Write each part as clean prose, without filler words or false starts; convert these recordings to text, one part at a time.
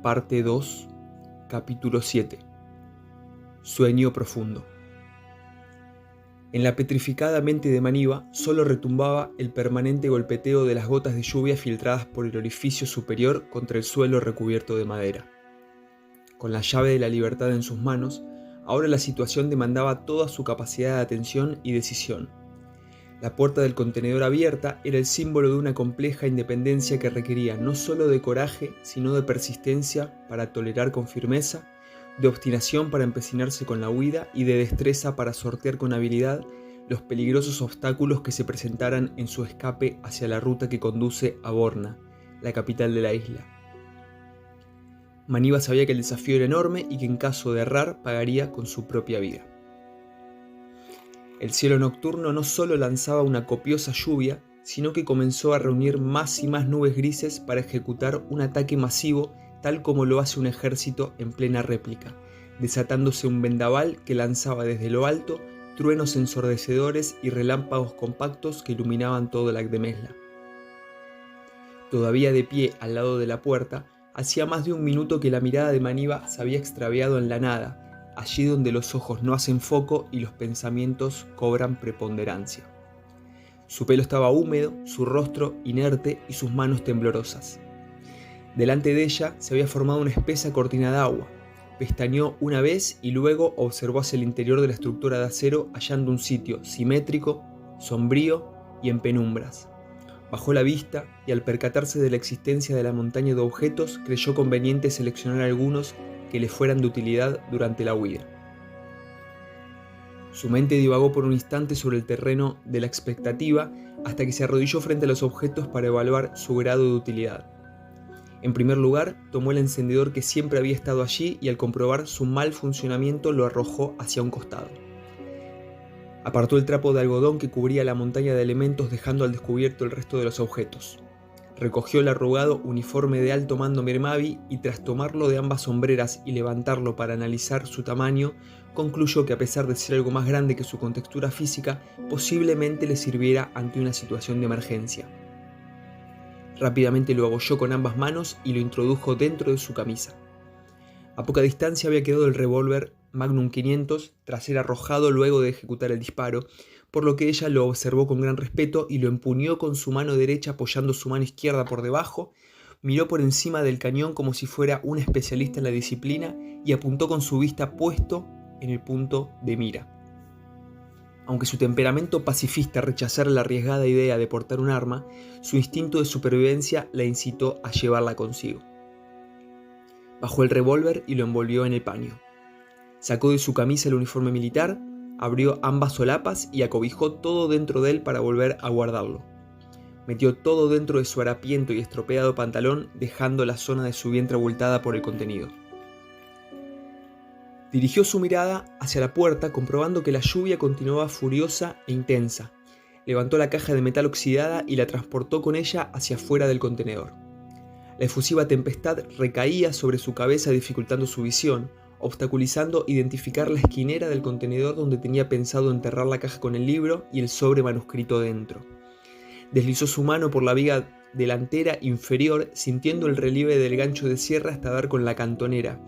Parte 2, capítulo 7. Sueño profundo. En la petrificada mente de Maniva solo retumbaba el permanente golpeteo de las gotas de lluvia filtradas por el orificio superior contra el suelo recubierto de madera. Con la llave de la libertad en sus manos, ahora la situación demandaba toda su capacidad de atención y decisión. La puerta del contenedor abierta era el símbolo de una compleja independencia que requería no solo de coraje, sino de persistencia para tolerar con firmeza, de obstinación para empecinarse con la huida y de destreza para sortear con habilidad los peligrosos obstáculos que se presentaran en su escape hacia la ruta que conduce a Borna, la capital de la isla. Maniva sabía que el desafío era enorme y que en caso de errar pagaría con su propia vida. El cielo nocturno no solo lanzaba una copiosa lluvia, sino que comenzó a reunir más y más nubes grises para ejecutar un ataque masivo tal como lo hace un ejército en plena réplica, desatándose un vendaval que lanzaba desde lo alto truenos ensordecedores y relámpagos compactos que iluminaban todo el Agdemesla. Todavía de pie al lado de la puerta, hacía más de un minuto que la mirada de Maniva se había extraviado en la nada, allí donde los ojos no hacen foco y los pensamientos cobran preponderancia. Su pelo estaba húmedo, su rostro inerte y sus manos temblorosas. Delante de ella se había formado una espesa cortina de agua. Pestañeó una vez y luego observó hacia el interior de la estructura de acero, hallando un sitio simétrico, sombrío y en penumbras. Bajó la vista y al percatarse de la existencia de la montaña de objetos, creyó conveniente seleccionar algunos que le fueran de utilidad durante la huida. Su mente divagó por un instante sobre el terreno de la expectativa hasta que se arrodilló frente a los objetos para evaluar su grado de utilidad. En primer lugar, tomó el encendedor que siempre había estado allí y al comprobar su mal funcionamiento lo arrojó hacia un costado. Apartó el trapo de algodón que cubría la montaña de elementos dejando al descubierto el resto de los objetos. Recogió el arrugado uniforme de alto mando Mirmavi y tras tomarlo de ambas sombreras y levantarlo para analizar su tamaño, concluyó que a pesar de ser algo más grande que su contextura física, posiblemente le sirviera ante una situación de emergencia. Rápidamente lo abolló con ambas manos y lo introdujo dentro de su camisa. A poca distancia había quedado el revólver Magnum 500 tras ser arrojado luego de ejecutar el disparo, por lo que ella lo observó con gran respeto y lo empuñó con su mano derecha apoyando su mano izquierda por debajo, miró por encima del cañón como si fuera un especialista en la disciplina y apuntó con su vista puesto en el punto de mira. Aunque su temperamento pacifista rechazara la arriesgada idea de portar un arma, su instinto de supervivencia la incitó a llevarla consigo. Bajó el revólver y lo envolvió en el paño. Sacó de su camisa el uniforme militar, abrió ambas solapas y acobijó todo dentro de él para volver a guardarlo. Metió todo dentro de su harapiento y estropeado pantalón, dejando la zona de su vientre abultada por el contenido. Dirigió su mirada hacia la puerta, comprobando que la lluvia continuaba furiosa e intensa. Levantó la caja de metal oxidada y la transportó con ella hacia afuera del contenedor. La efusiva tempestad recaía sobre su cabeza dificultando su visión, obstaculizando identificar la esquinera del contenedor donde tenía pensado enterrar la caja con el libro y el sobre manuscrito dentro. Deslizó su mano por la viga delantera inferior, sintiendo el relieve del gancho de sierra hasta dar con la cantonera.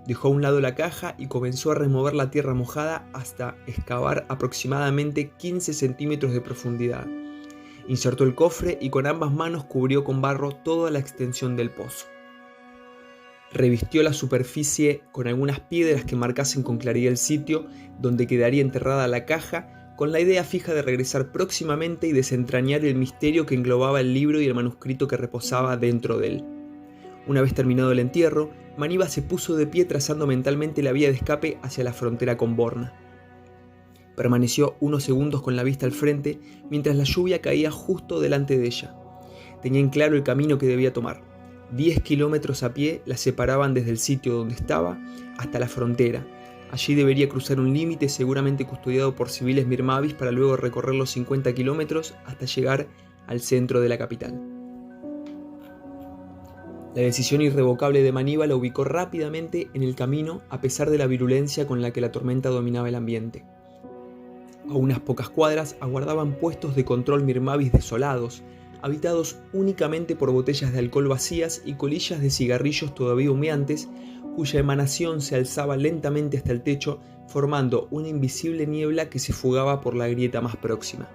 Dejó a un lado la caja y comenzó a remover la tierra mojada hasta excavar aproximadamente 15 centímetros de profundidad. Insertó el cofre y con ambas manos cubrió con barro toda la extensión del pozo. Revistió la superficie con algunas piedras que marcasen con claridad el sitio donde quedaría enterrada la caja, con la idea fija de regresar próximamente y desentrañar el misterio que englobaba el libro y el manuscrito que reposaba dentro de él. Una vez terminado el entierro, Maniva se puso de pie trazando mentalmente la vía de escape hacia la frontera con Borna. Permaneció unos segundos con la vista al frente mientras la lluvia caía justo delante de ella. Tenía en claro el camino que debía tomar. 10 kilómetros a pie la separaban desde el sitio donde estaba hasta la frontera. Allí debería cruzar un límite seguramente custodiado por civiles mirmavis para luego recorrer los 50 kilómetros hasta llegar al centro de la capital. La decisión irrevocable de Maniva la ubicó rápidamente en el camino a pesar de la virulencia con la que la tormenta dominaba el ambiente. A unas pocas cuadras aguardaban puestos de control mirmavis desolados, habitados únicamente por botellas de alcohol vacías y colillas de cigarrillos todavía humeantes, cuya emanación se alzaba lentamente hasta el techo, formando una invisible niebla que se fugaba por la grieta más próxima.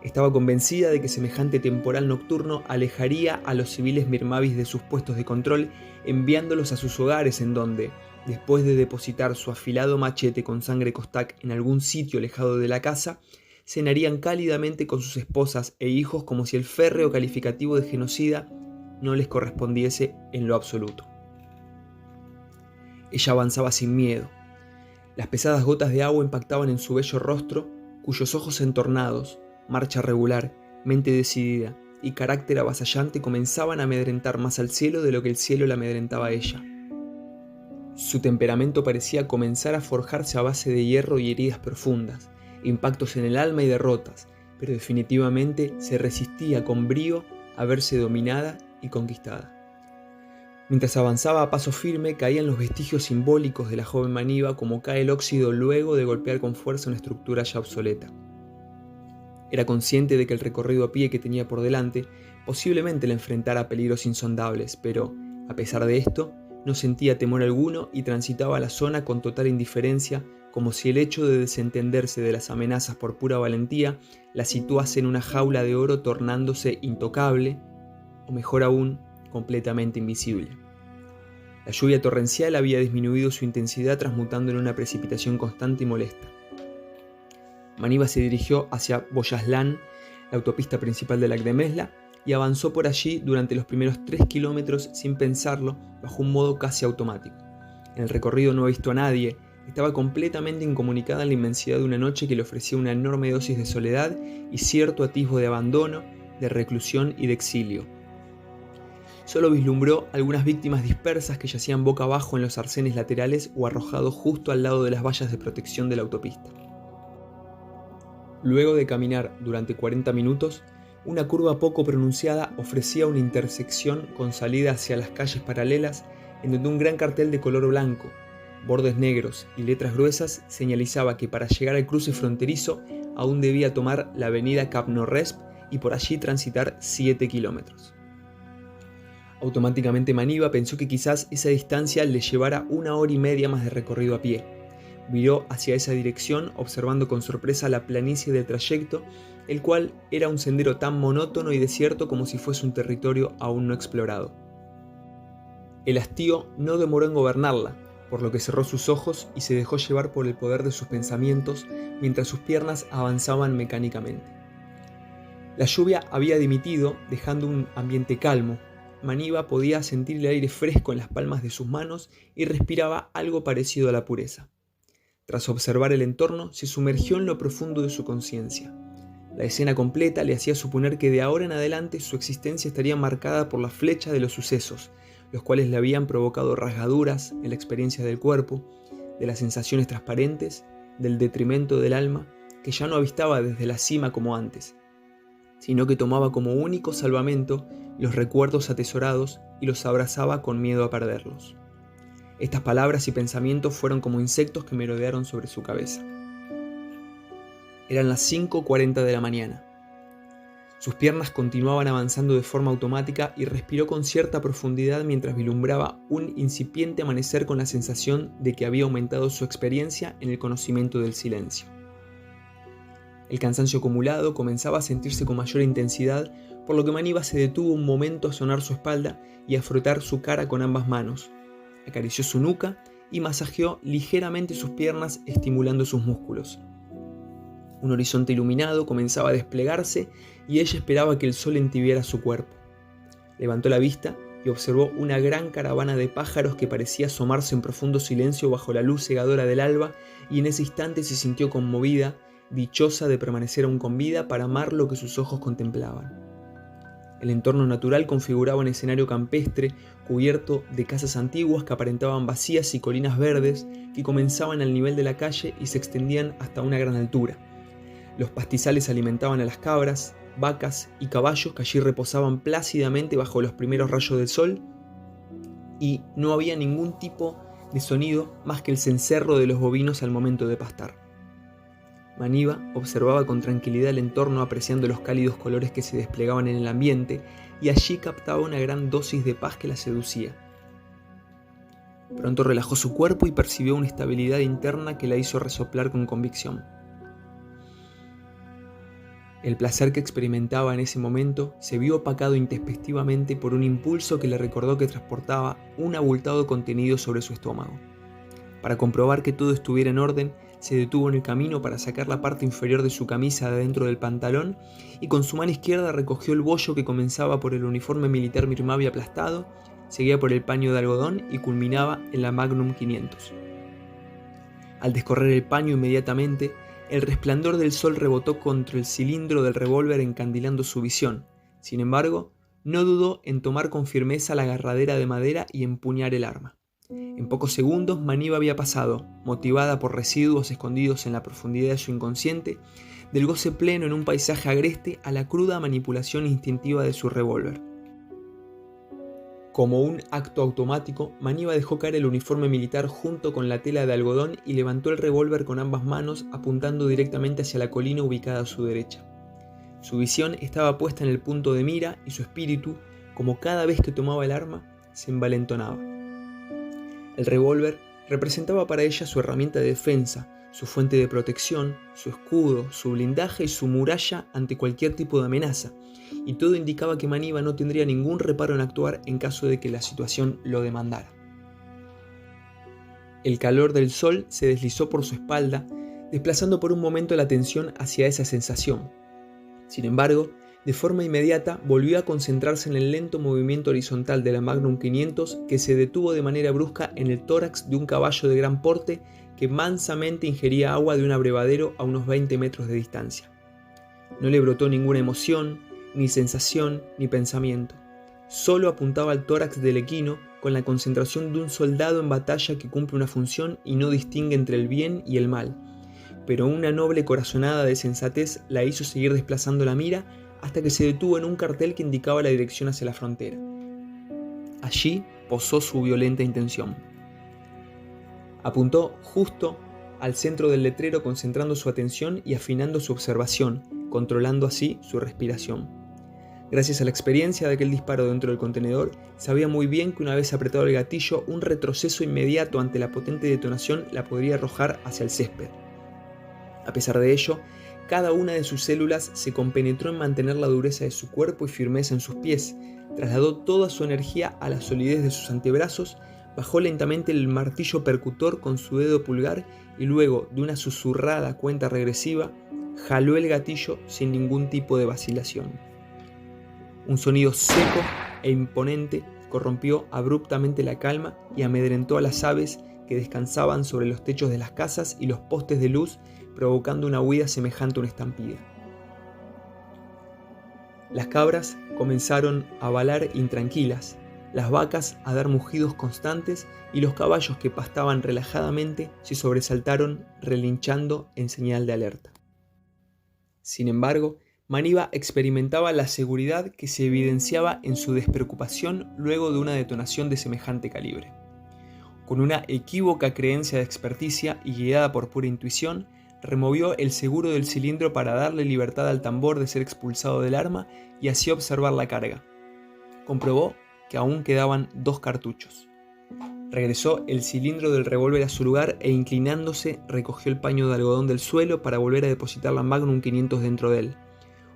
Estaba convencida de que semejante temporal nocturno alejaría a los civiles mirmavis de sus puestos de control, enviándolos a sus hogares en donde, después de depositar su afilado machete con sangre Kostak en algún sitio alejado de la casa, cenarían cálidamente con sus esposas e hijos como si el férreo calificativo de genocida no les correspondiese en lo absoluto. Ella avanzaba sin miedo. Las pesadas gotas de agua impactaban en su bello rostro, cuyos ojos entornados, marcha regular, mente decidida y carácter avasallante comenzaban a amedrentar más al cielo de lo que el cielo la amedrentaba a ella. Su temperamento parecía comenzar a forjarse a base de hierro y heridas profundas, impactos en el alma y derrotas, pero definitivamente se resistía con brío a verse dominada y conquistada. Mientras avanzaba a paso firme, caían los vestigios simbólicos de la joven Maniva como cae el óxido luego de golpear con fuerza una estructura ya obsoleta. Era consciente de que el recorrido a pie que tenía por delante posiblemente le enfrentara a peligros insondables, pero, a pesar de esto, no sentía temor alguno y transitaba la zona con total indiferencia, como si el hecho de desentenderse de las amenazas por pura valentía la situase en una jaula de oro tornándose intocable, o mejor aún, completamente invisible. La lluvia torrencial había disminuido su intensidad transmutando en una precipitación constante y molesta. Maniva se dirigió hacia Boyazlán, la autopista principal de Lac-de-Mesla, y avanzó por allí durante los primeros 3 kilómetros sin pensarlo, bajo un modo casi automático. En el recorrido no ha visto a nadie, estaba completamente incomunicada en la inmensidad de una noche que le ofrecía una enorme dosis de soledad y cierto atisbo de abandono, de reclusión y de exilio. Solo vislumbró algunas víctimas dispersas que yacían boca abajo en los arcenes laterales o arrojados justo al lado de las vallas de protección de la autopista. Luego de caminar durante 40 minutos, una curva poco pronunciada ofrecía una intersección con salida hacia las calles paralelas en donde un gran cartel de color blanco, bordes negros y letras gruesas señalizaba que para llegar al cruce fronterizo aún debía tomar la avenida Cap Nord-Est y por allí transitar 7 kilómetros. Automáticamente Maniva pensó que quizás esa distancia le llevara 1 hora y media más de recorrido a pie. Miró hacia esa dirección observando con sorpresa la planicie del trayecto, el cual era un sendero tan monótono y desierto como si fuese un territorio aún no explorado. El hastío no demoró en gobernarla, por lo que cerró sus ojos y se dejó llevar por el poder de sus pensamientos mientras sus piernas avanzaban mecánicamente. La lluvia había dimitido, dejando un ambiente calmo. Maniva podía sentir el aire fresco en las palmas de sus manos y respiraba algo parecido a la pureza. Tras observar el entorno, se sumergió en lo profundo de su conciencia. La escena completa le hacía suponer que de ahora en adelante su existencia estaría marcada por la flecha de los sucesos, los cuales le habían provocado rasgaduras en la experiencia del cuerpo, de las sensaciones transparentes, del detrimento del alma, que ya no avistaba desde la cima como antes, sino que tomaba como único salvamento los recuerdos atesorados y los abrazaba con miedo a perderlos. Estas palabras y pensamientos fueron como insectos que merodearon sobre su cabeza. Eran las 5:40 de la mañana. Sus piernas continuaban avanzando de forma automática y respiró con cierta profundidad mientras vislumbraba un incipiente amanecer con la sensación de que había aumentado su experiencia en el conocimiento del silencio. El cansancio acumulado comenzaba a sentirse con mayor intensidad, por lo que Maniva se detuvo un momento a sonar su espalda y a frotar su cara con ambas manos. Acarició su nuca y masajeó ligeramente sus piernas estimulando sus músculos. Un horizonte iluminado comenzaba a desplegarse y ella esperaba que el sol entibiara su cuerpo. Levantó la vista y observó una gran caravana de pájaros que parecía asomarse en profundo silencio bajo la luz cegadora del alba, y en ese instante se sintió conmovida, dichosa de permanecer aún con vida para amar lo que sus ojos contemplaban. El entorno natural configuraba un escenario campestre cubierto de casas antiguas que aparentaban vacías y colinas verdes que comenzaban al nivel de la calle y se extendían hasta una gran altura. Los pastizales alimentaban a las cabras, vacas y caballos que allí reposaban plácidamente bajo los primeros rayos del sol, y no había ningún tipo de sonido más que el cencerro de los bovinos al momento de pastar. Maniva observaba con tranquilidad el entorno, apreciando los cálidos colores que se desplegaban en el ambiente, y allí captaba una gran dosis de paz que la seducía. Pronto relajó su cuerpo y percibió una estabilidad interna que la hizo resoplar con convicción. El placer que experimentaba en ese momento se vio opacado intempestivamente por un impulso que le recordó que transportaba un abultado contenido sobre su estómago. Para comprobar que todo estuviera en orden, se detuvo en el camino para sacar la parte inferior de su camisa de dentro del pantalón y con su mano izquierda recogió el bollo que comenzaba por el uniforme militar Mirmavi aplastado, seguía por el paño de algodón y culminaba en la Magnum 500. Al descorrer el paño inmediatamente, el resplandor del sol rebotó contra el cilindro del revólver encandilando su visión. Sin embargo, no dudó en tomar con firmeza la agarradera de madera y empuñar el arma. En pocos segundos, Maniva había pasado, motivada por residuos escondidos en la profundidad de su inconsciente, del goce pleno en un paisaje agreste a la cruda manipulación instintiva de su revólver. Como un acto automático, Maniva dejó caer el uniforme militar junto con la tela de algodón y levantó el revólver con ambas manos, apuntando directamente hacia la colina ubicada a su derecha. Su visión estaba puesta en el punto de mira y su espíritu, como cada vez que tomaba el arma, se envalentonaba. El revólver representaba para ella su herramienta de defensa, su fuente de protección, su escudo, su blindaje y su muralla ante cualquier tipo de amenaza, y todo indicaba que Maniva no tendría ningún reparo en actuar en caso de que la situación lo demandara. El calor del sol se deslizó por su espalda, desplazando por un momento la atención hacia esa sensación. Sin embargo, de forma inmediata volvió a concentrarse en el lento movimiento horizontal de la Magnum 500 que se detuvo de manera brusca en el tórax de un caballo de gran porte que mansamente ingería agua de un abrevadero a unos 20 metros de distancia. No le brotó ninguna emoción, ni sensación, ni pensamiento. Solo apuntaba al tórax del equino con la concentración de un soldado en batalla que cumple una función y no distingue entre el bien y el mal. Pero una noble corazonada de sensatez la hizo seguir desplazando la mira hasta que se detuvo en un cartel que indicaba la dirección hacia la frontera. Allí posó su violenta intención. Apuntó justo al centro del letrero, concentrando su atención y afinando su observación, controlando así su respiración. Gracias a la experiencia de aquel disparo dentro del contenedor, sabía muy bien que una vez apretado el gatillo, un retroceso inmediato ante la potente detonación la podría arrojar hacia el césped. A pesar de ello, cada una de sus células se compenetró en mantener la dureza de su cuerpo y firmeza en sus pies, trasladó toda su energía a la solidez de sus antebrazos, bajó lentamente el martillo percutor con su dedo pulgar y luego, de una susurrada cuenta regresiva, jaló el gatillo sin ningún tipo de vacilación. Un sonido seco e imponente corrompió abruptamente la calma y amedrentó a las aves que descansaban sobre los techos de las casas y los postes de luz, provocando una huida semejante a una estampida. Las cabras comenzaron a balar intranquilas, las vacas a dar mugidos constantes y los caballos que pastaban relajadamente se sobresaltaron relinchando en señal de alerta. Sin embargo, Maniva experimentaba la seguridad que se evidenciaba en su despreocupación luego de una detonación de semejante calibre. Con una equívoca creencia de experticia y guiada por pura intuición, removió el seguro del cilindro para darle libertad al tambor de ser expulsado del arma y así observar la carga. Comprobó que aún quedaban 2 cartuchos. Regresó el cilindro del revólver a su lugar e inclinándose recogió el paño de algodón del suelo para volver a depositar la Magnum 500 dentro de él.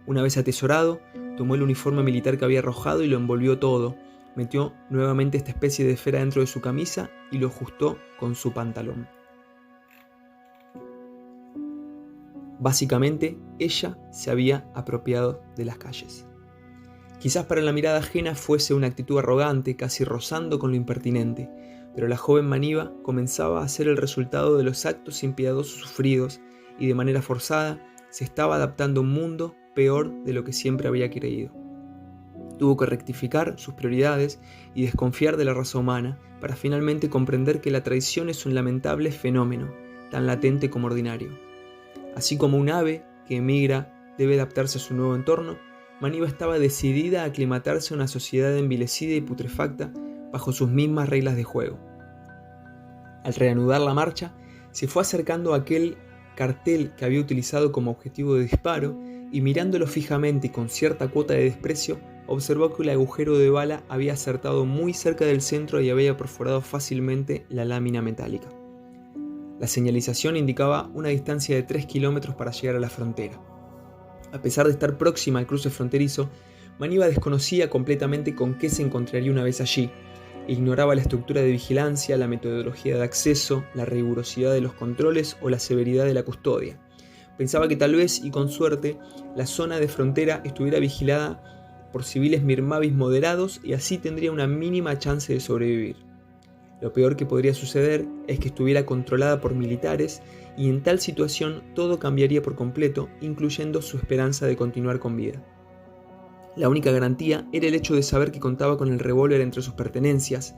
Una vez atesorado, tomó el uniforme militar que había arrojado y lo envolvió todo, metió nuevamente esta especie de esfera dentro de su camisa y lo ajustó con su pantalón. Básicamente, ella se había apropiado de las calles. Quizás para la mirada ajena fuese una actitud arrogante, casi rozando con lo impertinente, pero la joven Maniva comenzaba a ser el resultado de los actos impiedosos sufridos y de manera forzada se estaba adaptando a un mundo peor de lo que siempre había creído. Tuvo que rectificar sus prioridades y desconfiar de la raza humana para finalmente comprender que la traición es un lamentable fenómeno, tan latente como ordinario. Así como un ave que emigra debe adaptarse a su nuevo entorno, Maniva estaba decidida a aclimatarse a una sociedad envilecida y putrefacta bajo sus mismas reglas de juego. Al reanudar la marcha, se fue acercando a aquel cartel que había utilizado como objetivo de disparo y mirándolo fijamente y con cierta cuota de desprecio, observó que el agujero de bala había acertado muy cerca del centro y había perforado fácilmente la lámina metálica. La señalización indicaba una distancia de 3 kilómetros para llegar a la frontera. A pesar de estar próxima al cruce fronterizo, Maniva desconocía completamente con qué se encontraría una vez allí. Ignoraba la estructura de vigilancia, la metodología de acceso, la rigurosidad de los controles o la severidad de la custodia. Pensaba que tal vez, y con suerte, la zona de frontera estuviera vigilada por civiles mirmavis moderados y así tendría una mínima chance de sobrevivir. Lo peor que podría suceder es que estuviera controlada por militares y en tal situación todo cambiaría por completo, incluyendo su esperanza de continuar con vida. La única garantía era el hecho de saber que contaba con el revólver entre sus pertenencias,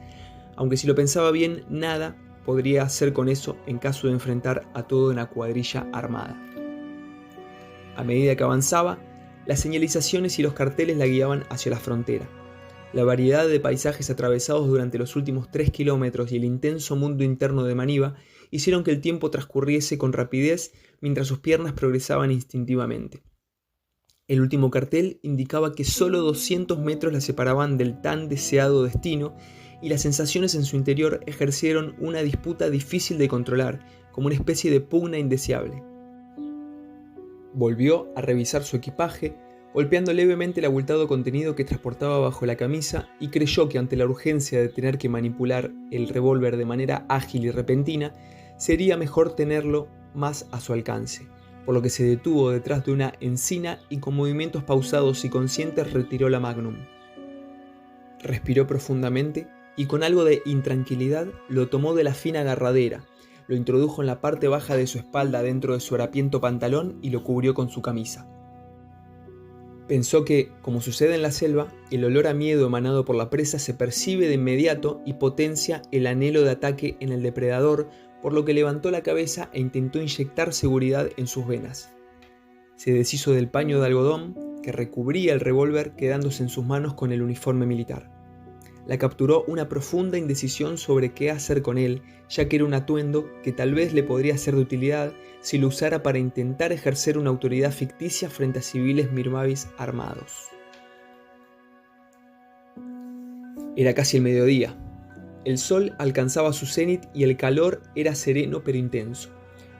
aunque si lo pensaba bien, nada podría hacer con eso en caso de enfrentar a toda una cuadrilla armada. A medida que avanzaba, las señalizaciones y los carteles la guiaban hacia la frontera. La variedad de paisajes atravesados durante los últimos 3 kilómetros y el intenso mundo interno de Maniva hicieron que el tiempo transcurriese con rapidez mientras sus piernas progresaban instintivamente. El último cartel indicaba que solo 200 metros la separaban del tan deseado destino y las sensaciones en su interior ejercieron una disputa difícil de controlar, como una especie de pugna indeseable. Volvió a revisar su equipaje, golpeando levemente el abultado contenido que transportaba bajo la camisa y creyó que ante la urgencia de tener que manipular el revólver de manera ágil y repentina, sería mejor tenerlo más a su alcance, por lo que se detuvo detrás de una encina y con movimientos pausados y conscientes retiró la Magnum. Respiró profundamente y con algo de intranquilidad lo tomó de la fina agarradera, lo introdujo en la parte baja de su espalda dentro de su harapiento pantalón y lo cubrió con su camisa. Pensó que, como sucede en la selva, el olor a miedo emanado por la presa se percibe de inmediato y potencia el anhelo de ataque en el depredador, por lo que levantó la cabeza e intentó inyectar seguridad en sus venas. Se deshizo del paño de algodón que recubría el revólver, quedándose en sus manos con el uniforme militar. La capturó una profunda indecisión sobre qué hacer con él, ya que era un atuendo que tal vez le podría ser de utilidad si lo usara para intentar ejercer una autoridad ficticia frente a civiles mirmavis armados. Era casi el mediodía. El sol alcanzaba su cenit y el calor era sereno pero intenso.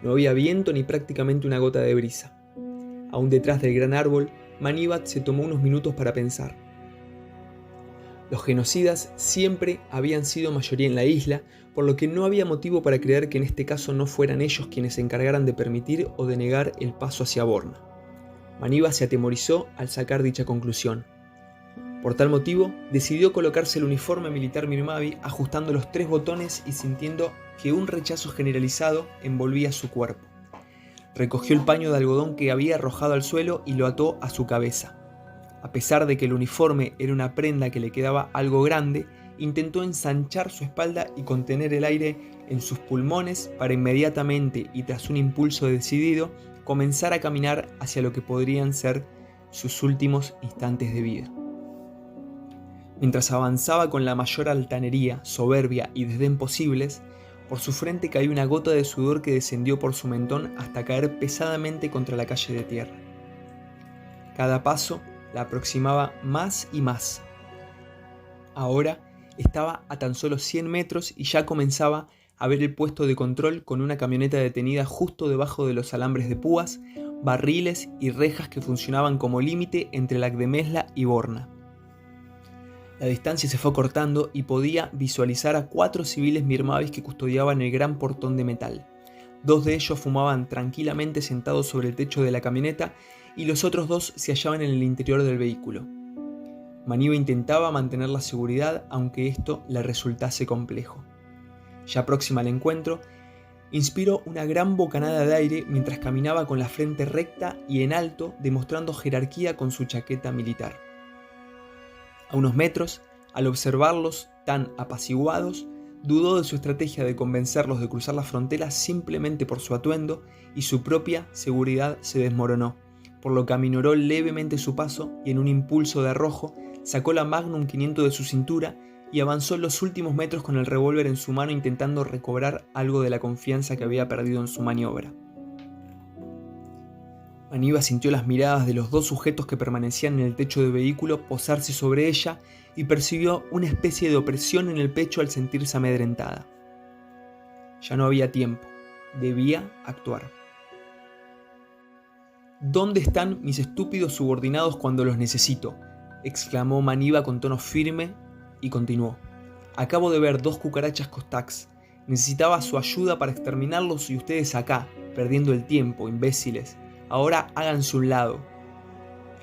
No había viento ni prácticamente una gota de brisa. Aún detrás del gran árbol, Manivat se tomó unos minutos para pensar. Los genocidas siempre habían sido mayoría en la isla, por lo que no había motivo para creer que en este caso no fueran ellos quienes se encargaran de permitir o de negar el paso hacia Borna. Maniva se atemorizó al sacar dicha conclusión. Por tal motivo, decidió colocarse el uniforme militar mirmavi, ajustando los 3 botones y sintiendo que un rechazo generalizado envolvía su cuerpo. Recogió el paño de algodón que había arrojado al suelo y lo ató a su cabeza. A pesar de que el uniforme era una prenda que le quedaba algo grande, intentó ensanchar su espalda y contener el aire en sus pulmones para inmediatamente y tras un impulso decidido comenzar a caminar hacia lo que podrían ser sus últimos instantes de vida. Mientras avanzaba con la mayor altanería, soberbia y desdén posibles, por su frente cayó una gota de sudor que descendió por su mentón hasta caer pesadamente contra la calle de tierra. Cada paso la aproximaba más y más. Ahora estaba a tan solo 100 metros y ya comenzaba a ver el puesto de control con una camioneta detenida justo debajo de los alambres de púas, barriles y rejas que funcionaban como límite entre Lagdemesla y Borna. La distancia se fue cortando y podía visualizar a 4 civiles mirmavis que custodiaban el gran portón de metal. 2 de ellos fumaban tranquilamente sentados sobre el techo de la camioneta y los otros 2 se hallaban en el interior del vehículo. Maniva intentaba mantener la seguridad aunque esto le resultase complejo. Ya próxima al encuentro, inspiró una gran bocanada de aire mientras caminaba con la frente recta y en alto, demostrando jerarquía con su chaqueta militar. A unos metros, al observarlos tan apaciguados, dudó de su estrategia de convencerlos de cruzar la frontera simplemente por su atuendo y su propia seguridad se desmoronó, por lo que aminoró levemente su paso y en un impulso de arrojo sacó la Magnum 500 de su cintura y avanzó los últimos metros con el revólver en su mano intentando recobrar algo de la confianza que había perdido en su maniobra. Maniva sintió las miradas de los dos sujetos que permanecían en el techo del vehículo posarse sobre ella y percibió una especie de opresión en el pecho al sentirse amedrentada. Ya no había tiempo, debía actuar. «¿Dónde están mis estúpidos subordinados cuando los necesito?», exclamó Maniva con tono firme y continuó. «Acabo de ver 2 cucarachas Costax. Necesitaba su ayuda para exterminarlos y ustedes acá, perdiendo el tiempo, imbéciles. Ahora háganse un lado».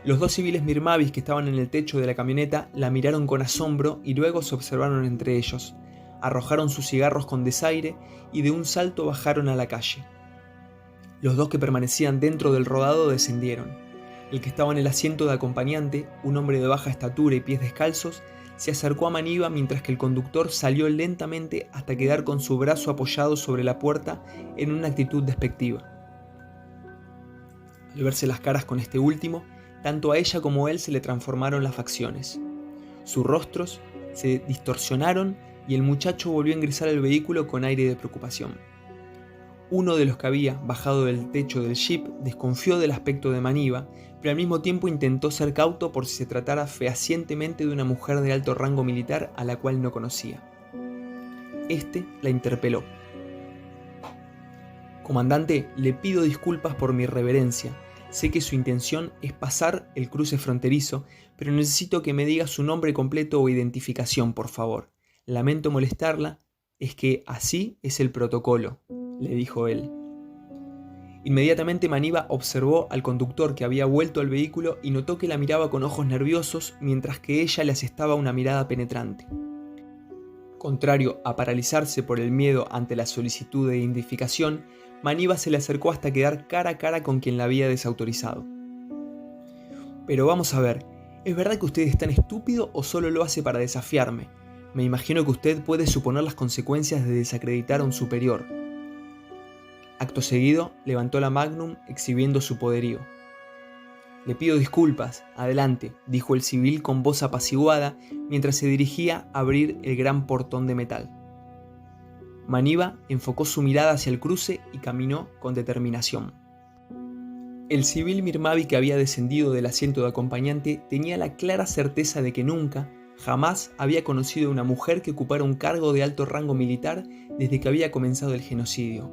Los 2 civiles Mirmavis que estaban en el techo de la camioneta la miraron con asombro y luego se observaron entre ellos. Arrojaron sus cigarros con desaire y de un salto bajaron a la calle. Los 2 que permanecían dentro del rodado descendieron. El que estaba en el asiento de acompañante, un hombre de baja estatura y pies descalzos, se acercó a Maniva mientras que el conductor salió lentamente hasta quedar con su brazo apoyado sobre la puerta en una actitud despectiva. Al verse las caras con este último, tanto a ella como a él se le transformaron las facciones. Sus rostros se distorsionaron y el muchacho volvió a ingresar al vehículo con aire de preocupación. Uno de los que había bajado del techo del jeep desconfió del aspecto de Maniva, pero al mismo tiempo intentó ser cauto por si se tratara fehacientemente de una mujer de alto rango militar a la cual no conocía. Este la interpeló. «Comandante, le pido disculpas por mi irreverencia. Sé que su intención es pasar el cruce fronterizo, pero necesito que me diga su nombre completo o identificación, por favor. Lamento molestarla, es que así es el protocolo», le dijo él. Inmediatamente Maniva observó al conductor que había vuelto al vehículo y notó que la miraba con ojos nerviosos mientras que ella le asestaba una mirada penetrante. Contrario a paralizarse por el miedo ante la solicitud de identificación, Maniva se le acercó hasta quedar cara a cara con quien la había desautorizado. «Pero vamos a ver, ¿es verdad que usted es tan estúpido o solo lo hace para desafiarme? Me imagino que usted puede suponer las consecuencias de desacreditar a un superior». Acto seguido, levantó la Magnum exhibiendo su poderío. «Le pido disculpas, adelante», dijo el civil con voz apaciguada mientras se dirigía a abrir el gran portón de metal. Maniva enfocó su mirada hacia el cruce y caminó con determinación. El civil Mirmavi que había descendido del asiento de acompañante tenía la clara certeza de que nunca, jamás había conocido a una mujer que ocupara un cargo de alto rango militar desde que había comenzado el genocidio.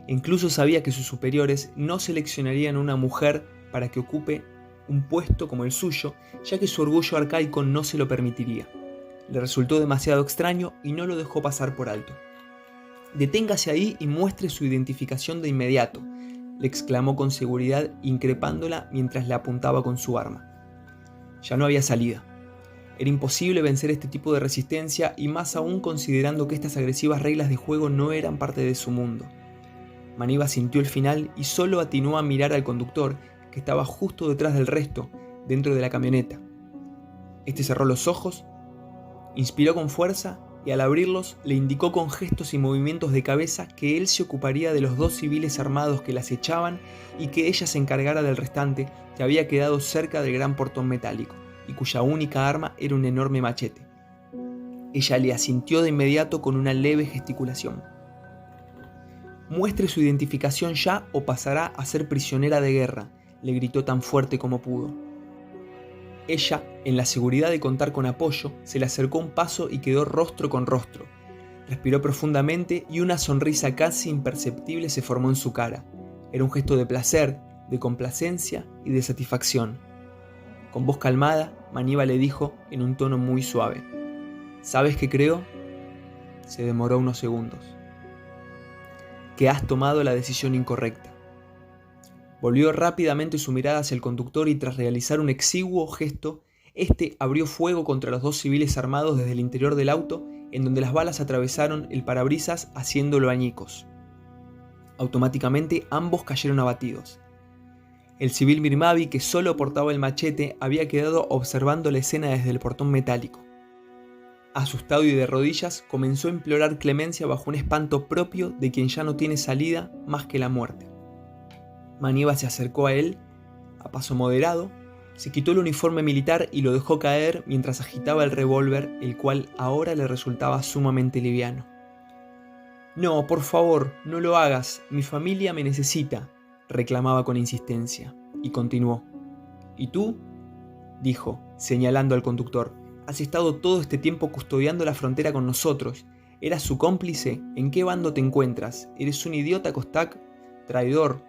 Incluso sabía que sus superiores no seleccionarían a una mujer para que ocupe un puesto como el suyo, ya que su orgullo arcaico no se lo permitiría. Le resultó demasiado extraño y no lo dejó pasar por alto. «Deténgase ahí y muestre su identificación de inmediato», le exclamó con seguridad, increpándola mientras le apuntaba con su arma. Ya no había salida. Era imposible vencer este tipo de resistencia y más aún considerando que estas agresivas reglas de juego no eran parte de su mundo. Maniva sintió el final y solo atinó a mirar al conductor, que estaba justo detrás del resto, dentro de la camioneta. Este cerró los ojos, inspiró con fuerza y al abrirlos le indicó con gestos y movimientos de cabeza que él se ocuparía de los 2 civiles armados que la acechaban y que ella se encargara del restante que había quedado cerca del gran portón metálico y cuya única arma era un enorme machete. Ella le asintió de inmediato con una leve gesticulación. «Muestre su identificación ya o pasará a ser prisionera de guerra», le gritó tan fuerte como pudo. Ella, en la seguridad de contar con apoyo, se le acercó un paso y quedó rostro con rostro. Respiró profundamente y una sonrisa casi imperceptible se formó en su cara. Era un gesto de placer, de complacencia y de satisfacción. Con voz calmada, Maniva le dijo en un tono muy suave: «¿Sabes qué creo?». Se demoró unos segundos. «Que has tomado la decisión incorrecta». Volvió rápidamente su mirada hacia el conductor y tras realizar un exiguo gesto, este abrió fuego contra los 2 civiles armados desde el interior del auto, en donde las balas atravesaron el parabrisas haciéndolo añicos. Automáticamente ambos cayeron abatidos. El civil Mirmavi, que solo portaba el machete, había quedado observando la escena desde el portón metálico. Asustado y de rodillas, comenzó a implorar clemencia bajo un espanto propio de quien ya no tiene salida más que la muerte. Maniva se acercó a él, a paso moderado, se quitó el uniforme militar y lo dejó caer mientras agitaba el revólver, el cual ahora le resultaba sumamente liviano. «No, por favor, no lo hagas, mi familia me necesita», reclamaba con insistencia. y continuó. ¿Y tú?, dijo, señalando al conductor. Has estado todo este tiempo custodiando la frontera con nosotros. ¿Eras su cómplice? ¿En qué bando te encuentras? ¿Eres un idiota, Kostak? ¿Traidor?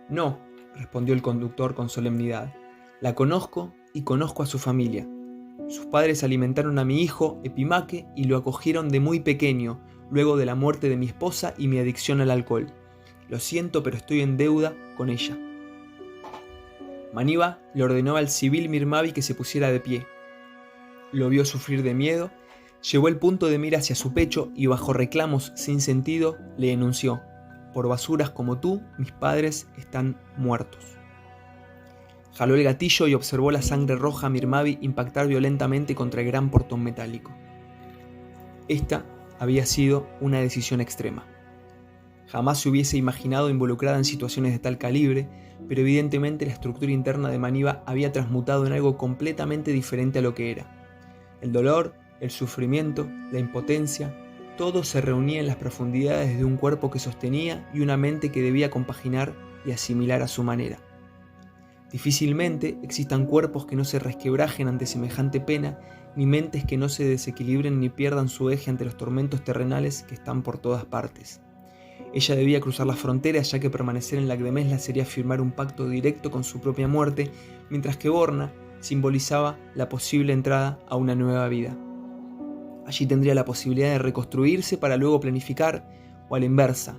No, respondió el conductor con solemnidad. La conozco y conozco a su familia. Sus padres alimentaron a mi hijo, Epimaque, y lo acogieron de muy pequeño, luego de la muerte de mi esposa y mi adicción al alcohol. Lo siento, pero estoy en deuda con ella. Maniva le ordenó al civil Mirmavi que se pusiera de pie. Lo vio sufrir de miedo, llevó el punto de mira hacia su pecho y bajo reclamos sin sentido le enunció: por basuras como tú, mis padres están muertos. Jaló el gatillo y observó la sangre roja Mirmavi impactar violentamente contra el gran portón metálico. Esta había sido una decisión extrema. Jamás se hubiese imaginado involucrada en situaciones de tal calibre, pero evidentemente la estructura interna de Maniva había transmutado en algo completamente diferente a lo que era. El dolor, el sufrimiento, la impotencia, todo se reunía en las profundidades de un cuerpo que sostenía y una mente que debía compaginar y asimilar a su manera. Difícilmente existan cuerpos que no se resquebrajen ante semejante pena, ni mentes que no se desequilibren ni pierdan su eje ante los tormentos terrenales que están por todas partes. Ella debía cruzar las fronteras, ya que permanecer en Lagdemesla sería firmar un pacto directo con su propia muerte, mientras que Borna simbolizaba la posible entrada a una nueva vida. Allí tendría la posibilidad de reconstruirse para luego planificar, o a la inversa.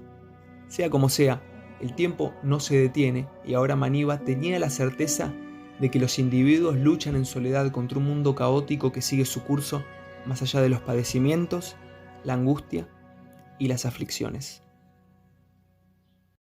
Sea como sea, el tiempo no se detiene y ahora Maniva tenía la certeza de que los individuos luchan en soledad contra un mundo caótico que sigue su curso más allá de los padecimientos, la angustia y las aflicciones.